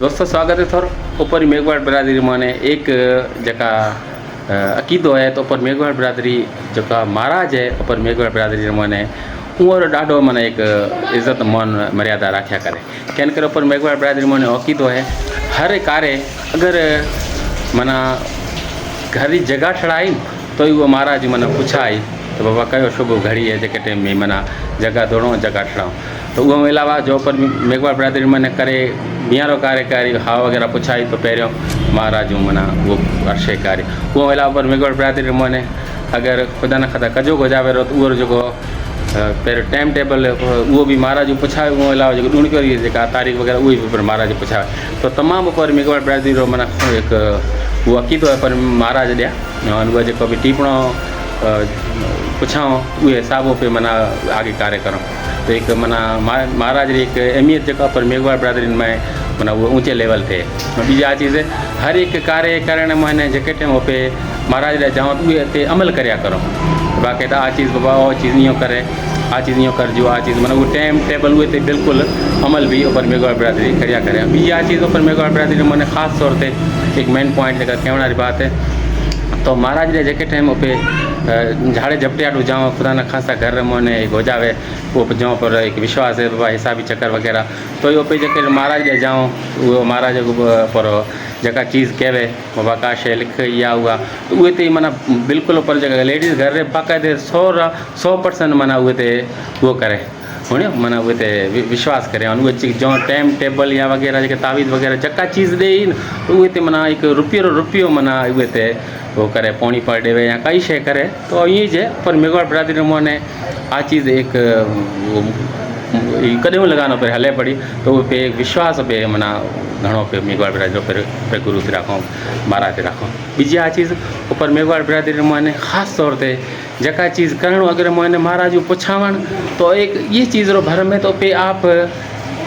दोस्तों स्वागत है थोर ऊपर मेघवाड़ बिरादरी माने एक जगह अकीदो है तो ऊपर मेघवाड़ बिरादरी जका महाराज है ऊपर मेघवाड़ बिरादरी माने उमर डाढो माने एक इज्जत मान मर्यादा रखा करे कैन कर ऊपर मेघवाड़ बिरादरी माने अकीदो है हर कार्य अगर मना घर जगह ठड़ाई तो वो महाराज मना पूछाई तो बाबा कयो शुभ घड़ी है जेके टाइम में मना जगह दौड़ो जगह ठड़ाऊँ तो वो अलावा जो पर मेघवाड़ बिरादरी मैंने करे बियारो कार्यकारी हा वगैरह पुछाई तो पहिरियों महाराज मना वो अर्शे कार्य वो अलावा पर मेघवाड़ बिरादरी मैंने अगर खुदा न खदा कजो गुजावे रो तो वो जो पहिरियों टाइम टेबल वो भी महाराज पुछाए वो अलावा जो ढूंढ करी जेका तारीख़ वगैरह वो भी पर महाराज पुछाए तो तमाम पर मेघवाड़ बिरादरी रो मना एक वो अकीदो है पर महाराज दिया वो जो भी टिप्पणो पुछाऊँ वो हिसाबों पे मना आगे कार्य करूँ तो एक मना महाराज री एक अहमियत जगह पर मेघवाड़ बिरादरी में मना वो ऊंचे लेवल थे बीजा चीज़ हर एक कार्य करने मैंने जेके टाइम पे महाराज रे जाऊँ तो वे अमल करया करो बाकी आ चीज़ बाबा वो चीज़ नहीं करे आ चीज़ नहीं कर जो आ चीज़ मतलब वो टाइम टेबल हुए थे बिल्कुल अमल भी ऊपर मेघवाड़ बिरादरी करया करे बीजा चीज़ ऊपर मेघवाड़ बिरादरी मैंने ख़ास तौर पर एक मेन पॉइंट जगह कहने वाली बात है तो महाराज रे जेके टाइम पे झाड़े झपटियाटू जाओ खुदा न खासा घर मोने हो जावे वो जो पर एक विश्वास है बाबा हिसाबी चक्कर वगैरह तो यो पे जेके महाराज रे जाओ वो महाराज पर जका चीज़ कहवे बाबा का शे लिख या हुआ तो वो ते मना बिल्कुल पर जगह लेडीज़ घर रे बाकायदे 100% मना वो ते वो करे होने मना वो ते विश्वास करे और वो चीज़ जो टाइम टेबल या वगैरह जो तावीज़ वगैरह जका चीज़ दे तो वो ते मना एक रुपयो मना वो ते वो करे पौनी पर देवे या कई शे करे तो ये जे पर मेघवाड़ बिरादरी मोने आ चीज़ एक कदम लगाना पे हले पड़ी तो वो पे एक विश्वास पे मना घणो पे मेघवाड़ बिरादरी पे गुरु से रखो महाराज रखो बीजी आ चीज़ ऊपर मेघवाड़ बिरादरी मोने ख़ास तौर पे जका चीज़ करणो अगर मोने महाराज पुछावण तो एक ये चीज़ रो भर में तो पे आप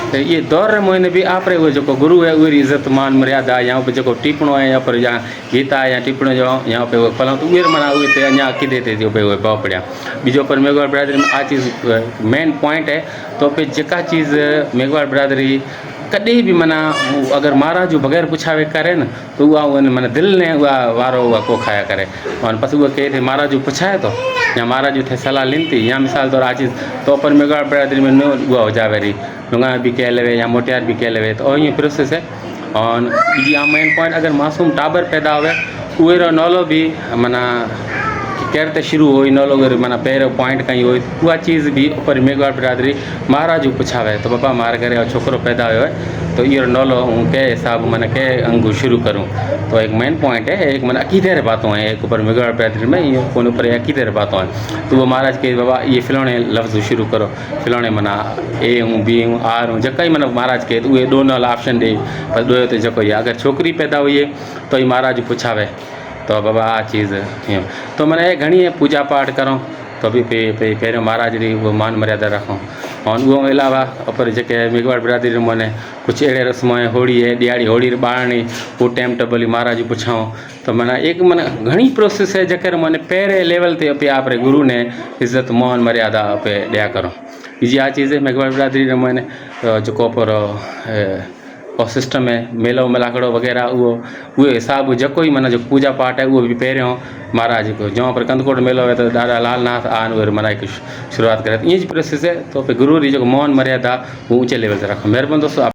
ये दौर मोने भी आप रे वो जो गुरु है वो इज्जत मान मर्यादा यहाँ पे जो टिप्पणो है यहाँ पर यहाँ गीता या टिप्पणो जो यहाँ पे वो फलां तो उर मना हुए थे अँ अकीदे थे जो पे वो भाव पड़ा बीजो पर मेघवाड़ बिरादरी में आ चीज़ मेन पॉइंट है तो पे जका चीज़ मेघवाड़ बिरादरी कॾहिं भी मना अगर महाराज बगैर पुछावे करे न तो वह मना दिल ने वारो को खाया करे और पस वो कहे महाराज पुछाए तो या महाराज थे सलाह लिनती या मिसाल तौर आ चीज़ तो पर मेघवाड़ बिरादरी में वो हो जावे रही लुंगा भी कह लेवे या मोटियार भी कह लेवे तो ये प्रोसेस है और बीजी आ मेन पॉइंट अगर मासूम टाबर पैदा हुए उहे रो नौलो भी मना कैरते शुरू हुई नौलो मना पहिरियों पॉइंट कहीं हुई वह चीज़ भी ऊपर मेघवाड़ बिरादरी महाराज पुछावे तो बाबा मार करे छोकरो पैदा हुआ है तो ये नौलो हूँ के हिसाब मैंने के अंगू शुरू करूँ तो एक मेन पॉइंट है एक मैंने अकीदे रे बातों हैं एक ऊपर मेघवाड़ बिरादरी में ये कौन ऊपर अकीदे रे बातों हैं तो वो महाराज के बाबा ये फिलौने लफ्ज़ शुरू करो फिलौने मना ए हूँ बी हूँ आर हूँ जका ही मना महाराज के तो ये दो नल ऑप्शन दे बस दो तो जको ये अगर छोकरी पैदा हुई है तो ये महाराज पुछावे तो बाबा आ चीज़ तो मैंने घनी पूजा पाठ करो तो भी पहिरियों महाराज री वो मान मर्यादा रखो और वो अलावा ऊपर जेके मेघवाड़ बिरादरी मैंने कुछ अड़े रस्म है होड़ी है दिहाड़ी होड़ी बारणी वो टाइम टेबल महाराज पुछाऊँ तो मैंने एक मैंने घनी प्रोसेस है जकर मैंने पहिरे लेवल ते पे आप रे गुरु ने इज्जत मान मर्यादा पे दिया करो बीजी आ चीज़ है मेघवाड़ बिरादरी मैंने जो पर और सिस्टम है मेलो मलाखड़ो वगैरह वो हिसाब जको ही मना जो पूजा पाठ है वो भी पहिरियों महाराज को जहाँ पर कंदकोट मेलो है तो दादा लालनाथ आन वो मना एक शुरुआत करे तो ये प्रोसेस है तो पे गुरु री जो मौन मर्यादा वो ऊंचे लेवल से रखो मेहरबानी दोस्तों।